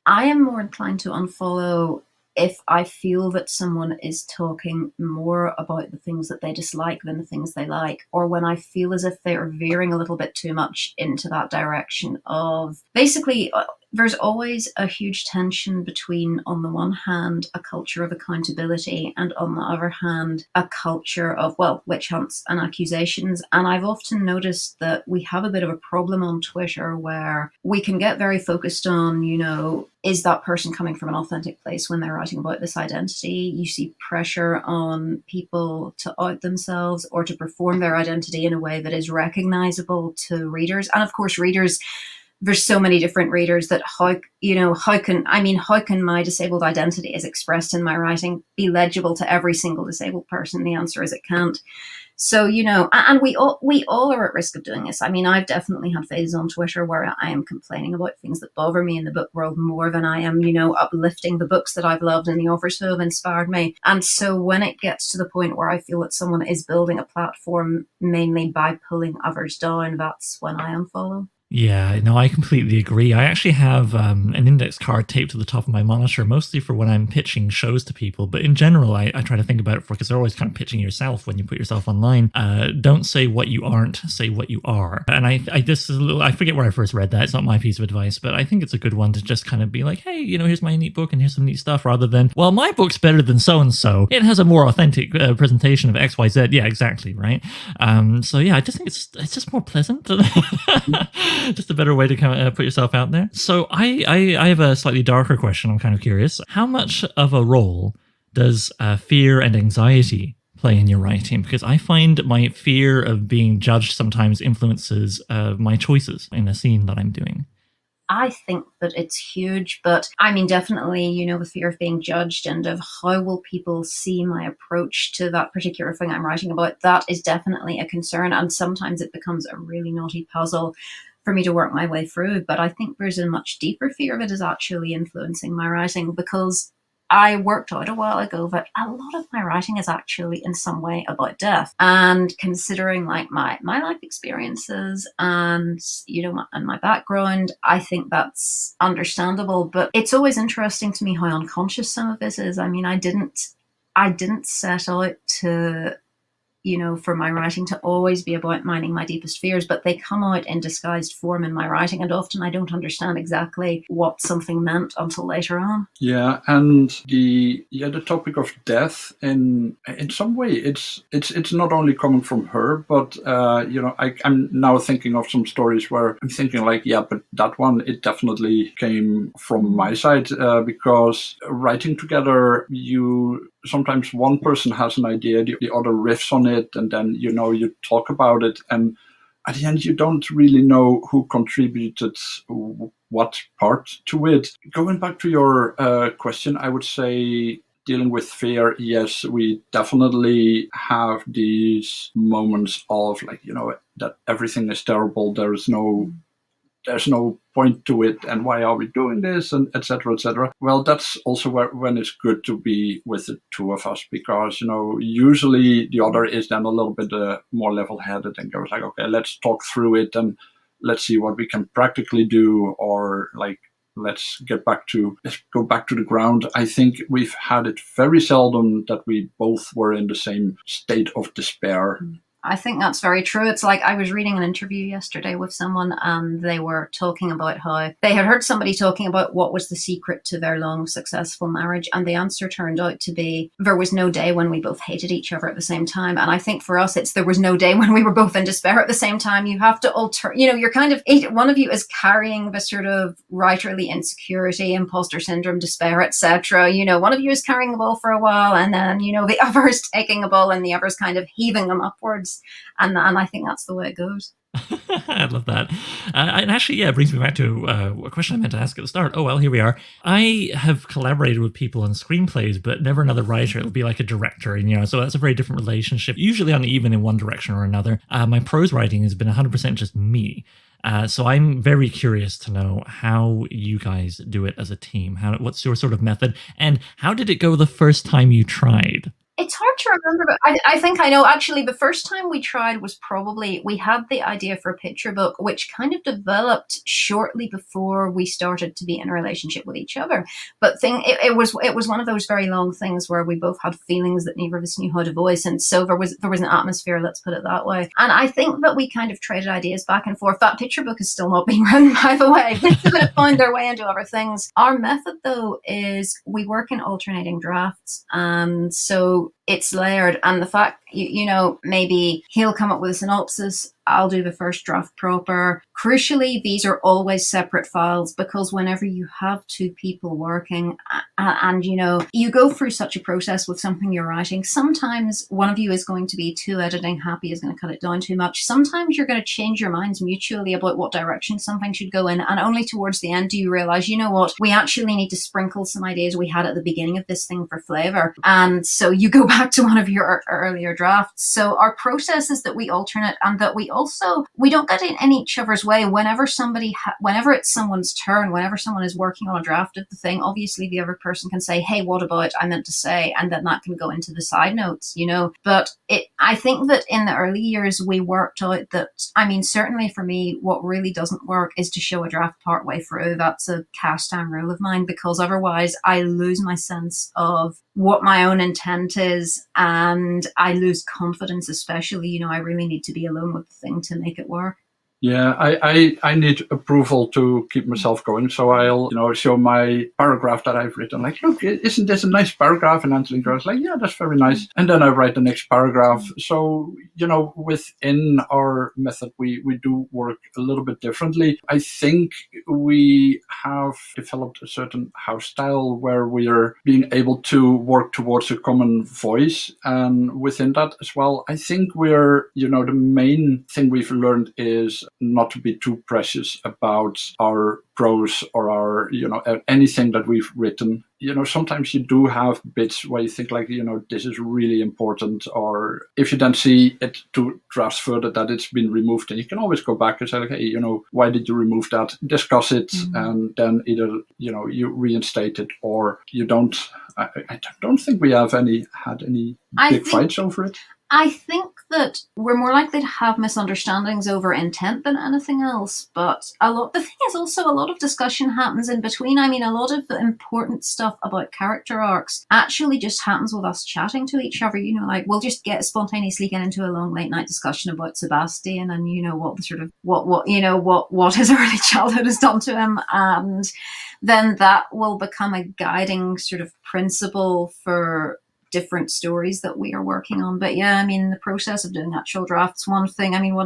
I am more inclined to unfollow if I feel that someone is talking more about the things that they dislike than the things they like, or when I feel as if they are veering a little bit too much into that direction of basically. There's always a huge tension between, on the one hand, a culture of accountability, and on the other hand, a culture of, well, witch hunts and accusations. And I've often noticed that we have a bit of a problem on Twitter where we can get very focused on, is that person coming from an authentic place when they're writing about this identity? You see pressure on people to out themselves or to perform their identity in a way that is recognizable to readers. And of course, readers, there's so many different readers that how can my disabled identity as expressed in my writing be legible to every single disabled person? The answer is it can't. So, and we all are at risk of doing this. I mean, I've definitely had phases on Twitter where I am complaining about things that bother me in the book world more than I am, uplifting the books that I've loved and the authors who have inspired me. And so when it gets to the point where I feel that someone is building a platform mainly by pulling others down, that's when I unfollow. Yeah, no, I completely agree. I actually have an index card taped to the top of my monitor, mostly for when I'm pitching shows to people. But in general, I try to think about it because they're always kind of pitching yourself when you put yourself online. Don't say what you aren't, say what you are. And this is a little, I forget where I first read that. It's not my piece of advice, but I think it's a good one to just kind of be like, hey, here's my neat book and here's some neat stuff, rather than, well, my book's better than so-and-so. It has a more authentic presentation of XYZ. Yeah, exactly, right? So yeah, I just think it's just more pleasant. Just a better way to kind of put yourself out there. So I have a slightly darker question. I'm kind of curious. How much of a role does fear and anxiety play in your writing? Because I find my fear of being judged sometimes influences my choices in a scene that I'm doing. I think that it's huge, but I mean, definitely, the fear of being judged and of how will people see my approach to that particular thing I'm writing about, that is definitely a concern. And sometimes it becomes a really naughty puzzle for me to work my way through. But I think there's a much deeper fear that is actually influencing my writing, because I worked out a while ago that a lot of my writing is actually in some way about death. And considering like my life experiences and, and my background, I think that's understandable. But it's always interesting to me how unconscious some of this is. I mean, I didn't set out to, for my writing to always be about mining my deepest fears, but they come out in disguised form in my writing, and often I don't understand exactly what something meant until later on. Yeah, and the topic of death, in some way, it's not only coming from her, but I'm now thinking of some stories where I'm thinking like, yeah, but that one, it definitely came from my side, because writing together, sometimes one person has an idea, the other riffs on it, and then you talk about it, and at the end you don't really know who contributed what part to it. Going back to your question, I would say dealing with fear, yes, we definitely have these moments of like, that everything is terrible, there is no there's no point to it, and why are we doing this, and etc., etc. Well, that's also when it's good to be with the two of us, because usually the other is then a little bit more level-headed and goes like, okay, let's talk through it and let's see what we can practically do, or like, let's go back to the ground. I think we've had it very seldom that we both were in the same state of despair. I think that's very true. It's like I was reading an interview yesterday with someone, and they were talking about how they had heard somebody talking about what was the secret to their long, successful marriage. And the answer turned out to be, there was no day when we both hated each other at the same time. And I think for us, there was no day when we were both in despair at the same time. You have to alter, you're kind of, one of you is carrying the sort of writerly insecurity, imposter syndrome, despair, etc. One of you is carrying the ball for a while, and then, the other is taking a ball and the other is kind of heaving them upwards. And I think that's the way it goes. I love that. And actually, it brings me back to a question I meant to ask at the start. Oh, well, here we are. I have collaborated with people on screenplays, but never another writer. It'll be like a director, so that's a very different relationship, usually uneven in one direction or another. My prose writing has been 100% just me. So I'm very curious to know how you guys do it as a team. What's your sort of method? And how did it go the first time you tried? It's hard to remember, but I think I know. Actually, the first time we tried was probably, we had the idea for a picture book, which kind of developed shortly before we started to be in a relationship with each other. But it was one of those very long things where we both had feelings that neither of us knew how to voice, and so there was an atmosphere. Let's put it that way. And I think that we kind of traded ideas back and forth. That picture book is still not being written, by the way. They could have found their way into other things. Our method, though, is we work in alternating drafts, and so it's layered. And the fact, maybe he'll come up with a synopsis, I'll do the first draft proper. Crucially, these are always separate files, because whenever you have two people working and, you go through such a process with something you're writing, sometimes one of you is going to be too editing happy, is going to cut it down too much. Sometimes you're going to change your minds mutually about what direction something should go in. And only towards the end do you realize, what, we actually need to sprinkle some ideas we had at the beginning of this thing for flavor. And so you go back to one of your earlier drafts. So our process is that we alternate, and that we don't get in each other's way. Whenever it's someone's turn, whenever someone is working on a draft of the thing, obviously the other person can say, hey, what about I meant to say, and then that can go into the side notes, But I think that in the early years we worked out that, certainly for me, what really doesn't work is to show a draft partway through. That's a cast iron rule of mine, because otherwise I lose my sense of what my own intent is, and I lose confidence, especially, I really need to be alone with the thing to make it work. Yeah, I need approval to keep myself going. So I'll, show my paragraph that I've written. Like, look, isn't this a nice paragraph? And Angeline goes like, yeah, that's very nice. And then I write the next paragraph. So, within our method, we do work a little bit differently. I think we have developed a certain house style where we are being able to work towards a common voice. And within that as well, I think we're, the main thing we've learned is not to be too precious about our prose or our, anything that we've written. Sometimes you do have bits where you think like, this is really important. Or if you then see it 2 drafts further that it's been removed, and you can always go back and say, like, hey, why did you remove that? Discuss it. Mm-hmm. And then either, you reinstate it, or you don't. I don't think we have had any big fights over it. I think that we're more likely to have misunderstandings over intent than anything else. But the thing is also, a lot of discussion happens in between. A lot of the important stuff about character arcs actually just happens with us chatting to each other. Like, we'll just get spontaneously get into a long late night discussion about Sebastian, and what the sort of what his early childhood has done to him, and then that will become a guiding sort of principle for different stories that we are working on. But yeah, the process of doing actual drafts, one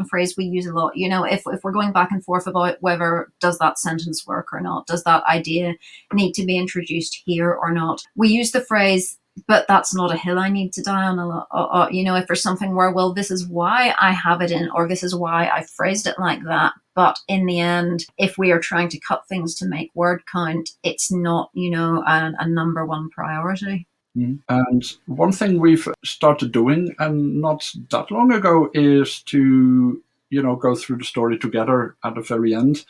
phrase we use a lot, if we're going back and forth about whether does that sentence work or not, does that idea need to be introduced here or not, we use the phrase, but that's not a hill I need to die on a lot. If there's something where, well, this is why I have it in, or this is why I phrased it like that. But in the end, if we are trying to cut things to make word count, it's not, a number one priority. And one thing we've started doing, and not that long ago, is to, go through the story together at the very end.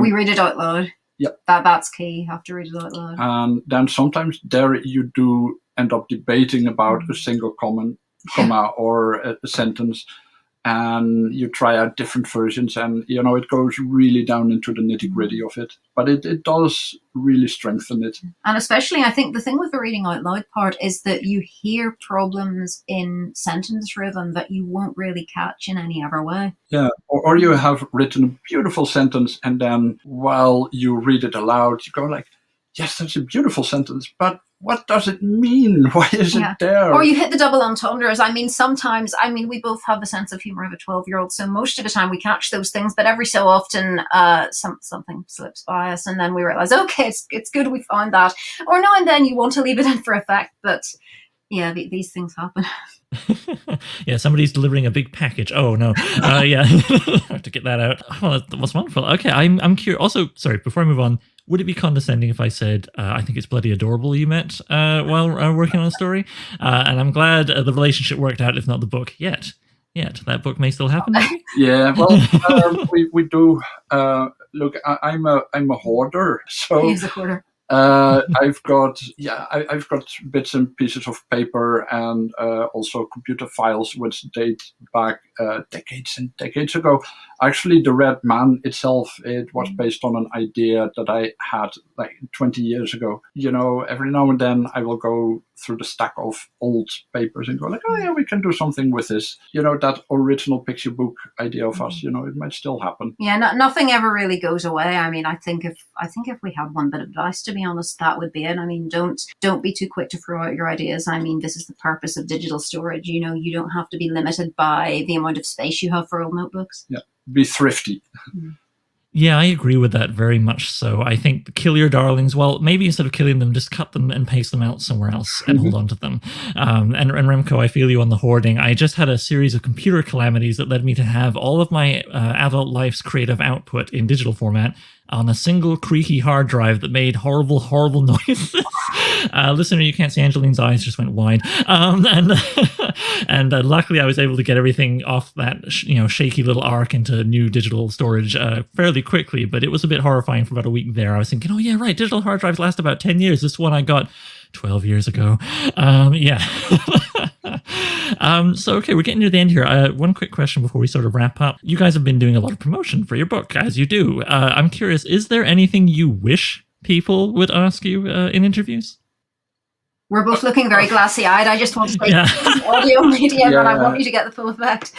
We read it out loud. Yep. That's key. You have to read it out loud. And then sometimes there you do end up debating about a single comma or a sentence, and you try out different versions, and it goes really down into the nitty-gritty of it. But it does really strengthen it. And especially, I think the thing with the reading out loud part is that you hear problems in sentence rhythm that you won't really catch in any other way. Yeah, or you have written a beautiful sentence, and then while you read it aloud, you go like, yes, that's a beautiful sentence, but what does it mean? Why is it there? Or you hit the double entendres. Sometimes, we both have the sense of humor of a 12-year-old, so most of the time we catch those things, but every so often something slips by us, and then we realize, okay, it's good we found that. Or now and then you want to leave it in for effect, but yeah, these things happen. Yeah, somebody's delivering a big package. Oh no, yeah, I have to get that out. Oh, that was wonderful. Okay, I'm curious. Also, sorry, before I move on, would it be condescending if I said I think it's bloody adorable you met while working on a story? And I'm glad the relationship worked out, if not the book yet. That book may still happen. Maybe? Yeah, well, we do. Look, I'm a hoarder, so He's a hoarder. I've got bits and pieces of paper and also computer files which date back decades and decades ago. Actually, the Red Man itself, it was based on an idea that I had like 20 years ago. Every now and then I will go through the stack of old papers and go like, oh yeah, we can do something with this. That original picture book idea of us, it might still happen. Yeah, nothing ever really goes away. I think if we had one bit of advice, to be honest, that would be it. Don't be too quick to throw out your ideas. This is the purpose of digital storage. You don't have to be limited by the amount of space you have for old notebooks. Yeah, be thrifty. Yeah, I agree with that very much so. I think kill your darlings. Well, maybe instead of killing them, just cut them and paste them out somewhere else and hold on to them. And Remco, I feel you on the hoarding. I just had a series of computer calamities that led me to have all of my adult life's creative output in digital format on a single creaky hard drive that made horrible, horrible noises. Listener, you can't see Angeline's eyes just went wide. And luckily I was able to get everything off that shaky little arc into new digital storage fairly quickly, but it was a bit horrifying for about a week there. I was thinking, oh yeah, right, digital hard drives last about 10 years. This one I got 12 years ago. So, okay, we're getting near the end here. One quick question before we sort of wrap up. You guys have been doing a lot of promotion for your book, as you do. I'm curious, is there anything you wish people would ask you in interviews? We're both looking very glassy-eyed. I just want to say audio medium, and I want you to get the full effect.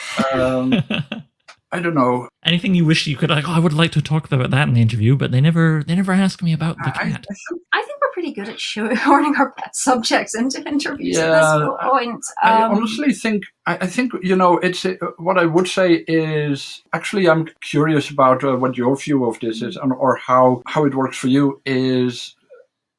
I don't know. Anything you wish you could I would like to talk about that in the interview, but they never ask me about the cat. I think we're pretty good at shoehorning our pet subjects into interviews at this point. I honestly think it's what I would say is actually I'm curious about what your view of this is, or how it works for you is.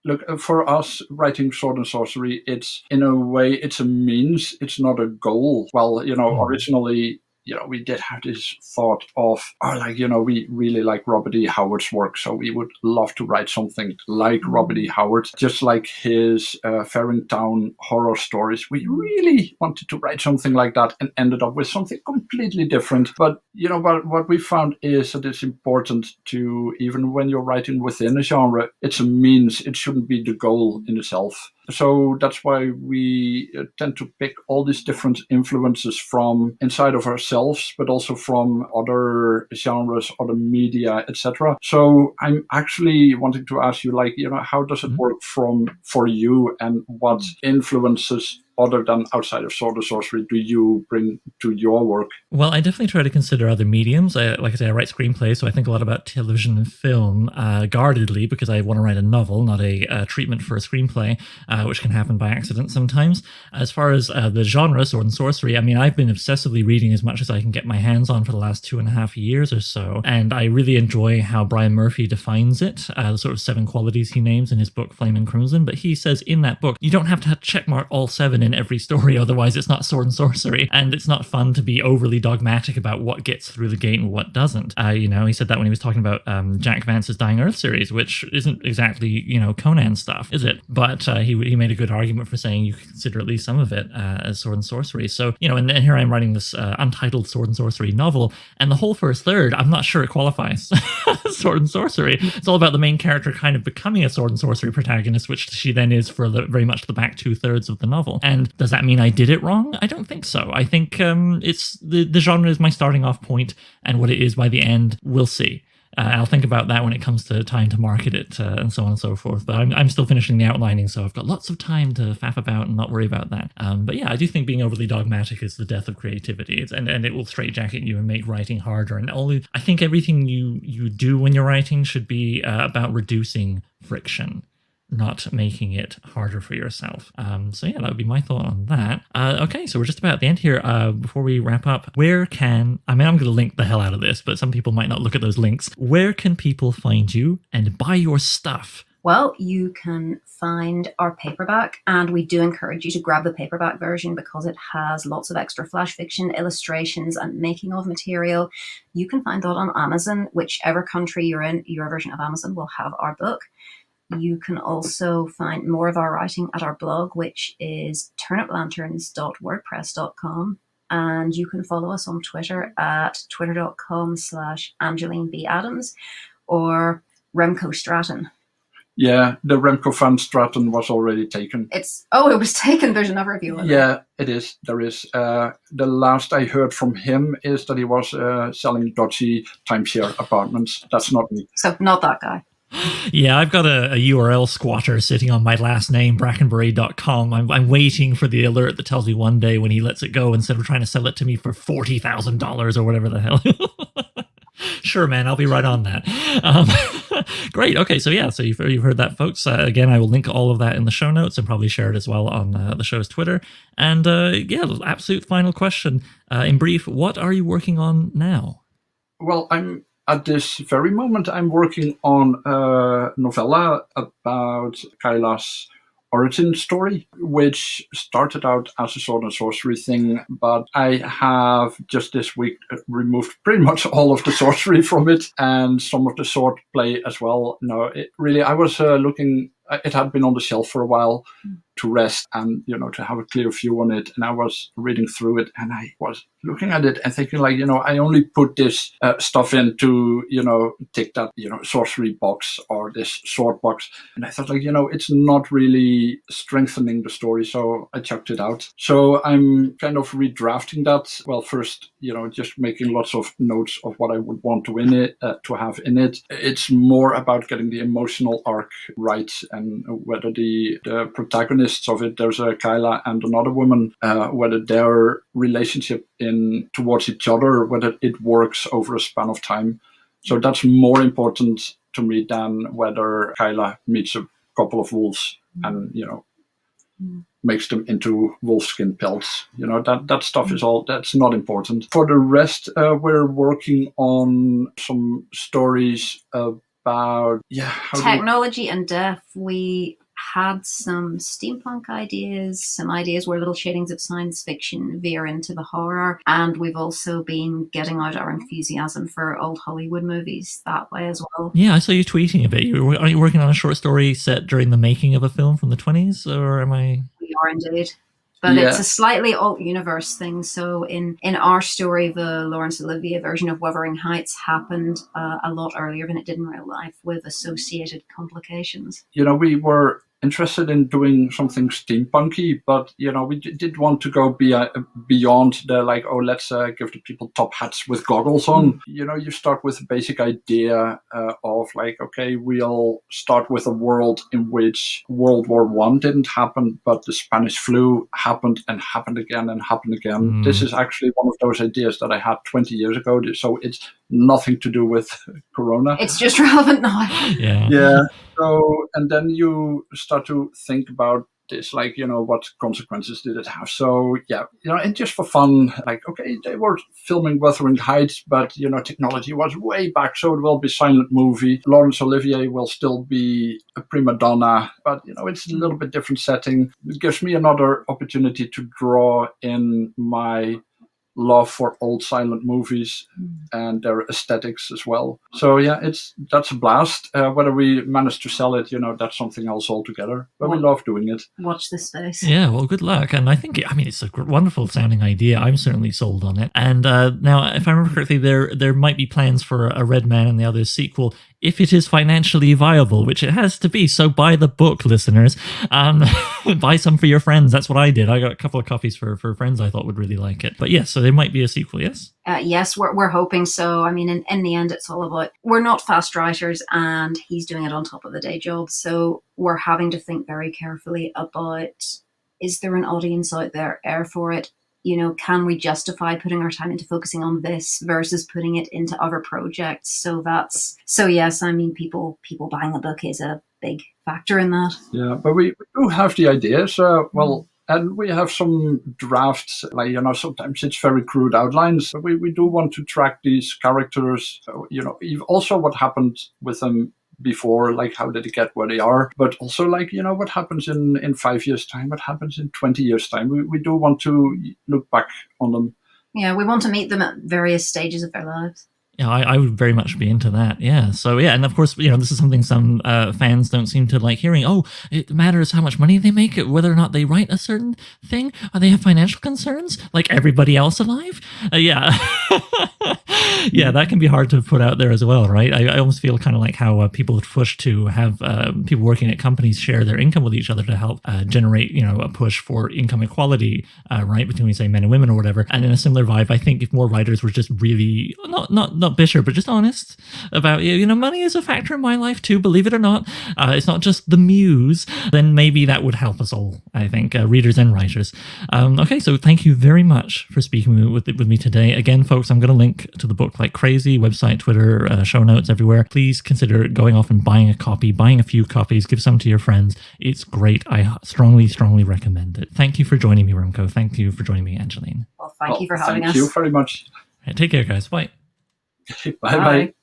Look, for us, writing Sword and Sorcery, it's in a way, it's a means, it's not a goal. Well, originally, we did have this thought of, we really like Robert E. Howard's work, so we would love to write something like Robert E. Howard, just like his Farringtown horror stories. We really wanted to write something like that and ended up with something completely different. But, what we found is that it's important to, even when you're writing within a genre, it's a means, it shouldn't be the goal in itself. So that's why we tend to pick all these different influences from inside of ourselves, but also from other genres, other media, etc. So I'm actually wanting to ask you, how does it work for you, and what influences other than outside of Sword and Sorcery do you bring to your work? Well, I definitely try to consider other mediums. Like I say, I write screenplays, so I think a lot about television and film guardedly, because I want to write a novel, not a treatment for a screenplay, which can happen by accident sometimes. As far as the genre, Sword and Sorcery, I've been obsessively reading as much as I can get my hands on for the last 2.5 years or so, and I really enjoy how Brian Murphy defines it, the sort of 7 qualities he names in his book Flame and Crimson. But he says in that book, you don't have to checkmark all 7 in every story, otherwise it's not Sword and Sorcery. And it's not fun to be overly dogmatic about what gets through the gate and what doesn't. He said that when he was talking about Jack Vance's Dying Earth series, which isn't exactly, Conan stuff, is it? But he made a good argument for saying you could consider at least some of it as Sword and Sorcery. So, and here I am writing this Untitled Sword and Sorcery novel, and the whole first third, I'm not sure it qualifies as Sword and Sorcery. It's all about the main character kind of becoming a Sword and Sorcery protagonist, which she then is for very much the back 2/3 of the novel. And does that mean I did it wrong? I don't think so. I think it's the genre is my starting off point, and what it is by the end, we'll see. I'll think about that when it comes to time to market it and so on and so forth. But I'm still finishing the outlining, so I've got lots of time to faff about and not worry about that. But yeah, I do think being overly dogmatic is the death of creativity, and it will straitjacket you and make writing harder. And I think everything you do when you're writing should be about reducing friction, not making it harder for yourself. So yeah, that would be my thought on that. Okay, so we're just about at the end here. Before we wrap up, I'm going to link the hell out of this, but some people might not look at those links. Where can people find you and buy your stuff? Well, you can find our paperback, and we do encourage you to grab the paperback version because it has lots of extra flash fiction, illustrations, and making of material. You can find that on Amazon. Whichever country you're in, your version of Amazon will have our book. You can also find more of our writing at our blog, which is turniplanterns.wordpress.com. And you can follow us on Twitter at twitter.com/Angeline B. Adams or Remco Straten. Yeah, the Remco fan Straten was already taken. It was taken. There's another review. Yeah, it is. There is. The last I heard from him is that he was selling dodgy timeshare apartments. That's not me. So not that guy. Yeah, I've got a URL squatter sitting on my last name, brackenbury.com. I'm waiting for the alert that tells me one day when he lets it go instead of trying to sell it to me for $40,000 or whatever the hell. Sure, man, I'll be right on that. Great. Okay, so you've heard that, folks. Again, I will link all of that in the show notes and probably share it as well on the show's Twitter. And absolute final question. In brief, what are you working on now? Well, at this very moment, I'm working on a novella about Kaila's origin story, which started out as a Sword and Sorcery thing, but I have just this week removed pretty much all of the sorcery from it and some of the sword play as well. No, I was looking, it had been on the shelf for a while to rest and, to have a clear view on it. And I was reading through it and I was looking at it and thinking I only put this stuff in to, tick that, sorcery box or this sword box. And I thought it's not really strengthening the story. So I chucked it out. So I'm kind of redrafting that. Well, first, just making lots of notes of what I would want to have in it. It's more about getting the emotional arc right and whether the protagonists of it, there's a Kaila and another woman, whether their relationship towards each other, whether it works over a span of time. So that's more important to me than whether Kaila meets a couple of wolves and makes them into wolfskin pelts. That stuff is that's not important. For the rest, we're working on some stories about technology and death. We had some steampunk ideas, some ideas where little shadings of science fiction veer into the horror, and we've also been getting out our enthusiasm for old Hollywood movies that way as well. Yeah, I saw you tweeting a bit. Are you working on a short story set during the making of a film from the 20s, or am I? We are indeed. But it's a slightly alt universe thing. So in our story, the Laurence Olivier version of Wuthering Heights happened a lot earlier than it did in real life, with associated complications. We were interested in doing something steampunky, but we did want to go beyond the let's give the people top hats with goggles on. You start with a basic idea of okay, we'll start with a world in which World War I didn't happen, but the Spanish flu happened and happened again and happened again. This is actually one of those ideas that I had 20 years ago, so it's nothing to do with Corona. It's just relevant now. Yeah. So, and then you start to think about this? Like, what consequences did it have? So yeah, and just for fun, like, okay, they were filming Wuthering Heights, but technology was way back, so it will be silent movie. Laurence Olivier will still be a prima donna, but it's a little bit different setting. It gives me another opportunity to draw in my love for old silent movies and their aesthetics as well. So yeah, that's a blast. Whether we manage to sell it, that's something else altogether. But we love doing it. Watch this space. Yeah, well, good luck. And I think, it's a wonderful sounding idea. I'm certainly sold on it. And now, if I remember correctly, there might be plans for a Red Man and the Others sequel if it is financially viable, which it has to be. So buy the book, listeners. Buy some for your friends. That's what I did. I got a couple of copies for friends I thought would really like it. But yes, so there might be a sequel, yes? Yes, we're hoping so. I mean, in the end, it's all about, we're not fast writers, and he's doing it on top of the day job. So we're having to think very carefully about, is there an audience out there for it? Can we justify putting our time into focusing on this versus putting it into other projects? So yes, I mean, people buying a book is a big factor in that. Yeah, but we do have the ideas. And we have some drafts, like, sometimes it's very crude outlines. We do want to track these characters, also what happened with them before, like how did they get where they are, but also like, what happens in 5 years' time, what happens in 20 years' time. We do want to look back on them. Yeah, we want to meet them at various stages of their lives. Yeah, I would very much be into that. Yeah. So yeah, and of course, this is something some fans don't seem to like hearing. Oh, it matters how much money they make, whether or not they write a certain thing. They have financial concerns like everybody else alive. Yeah. Yeah, that can be hard to put out there as well, right? I almost feel kind of like how people would push to have people working at companies share their income with each other to help generate, a push for income equality, right, between, say, men and women or whatever. And in a similar vibe, I think if more writers were just really not bitter, but just honest about, money is a factor in my life too, believe it or not. It's not just the muse, then maybe that would help us all, I think, readers and writers. Okay, so thank you very much for speaking with me today. Again, folks, I'm going to link to the book like crazy, website, Twitter, show notes, everywhere. Please consider going off and buying a copy, buying a few copies, give some to your friends. It's great. I strongly, strongly recommend it. Thank you for joining me, Remco. Thank you for joining me, Angeline. Well, thank you for having us. Thank you very much. Right, take care, guys. Bye. Bye-bye.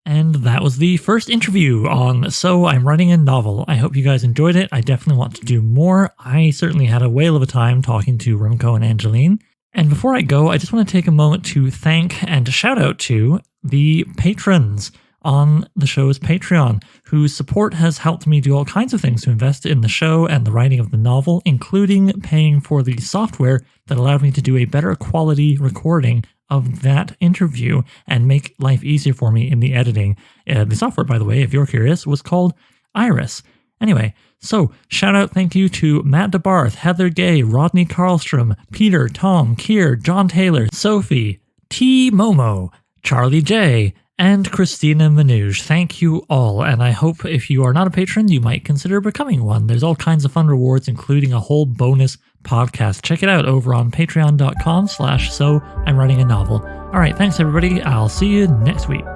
And that was the first interview on So I'm Writing a Novel. I hope you guys enjoyed it. I definitely want to do more. I certainly had a whale of a time talking to Remco and Angeline. And before I go, I just want to take a moment to thank and to shout out to the patrons on the show's Patreon, whose support has helped me do all kinds of things to invest in the show and the writing of the novel, including paying for the software that allowed me to do a better quality recording of that interview and make life easier for me in the editing. The software, by the way, if you're curious, was called Iris. Anyway, so shout out thank you to Matt DeBarth, Heather Gay, Rodney Karlstrom, Peter, Tom, Kier, John Taylor, Sophie, T. Momo, Charlie J., and Christina Manouge. Thank you all, and I hope if you are not a patron, you might consider becoming one. There's all kinds of fun rewards, including a whole bonus podcast. Check it out over on patreon.com/So I'm Writing a Novel. All right, thanks everybody. I'll see you next week.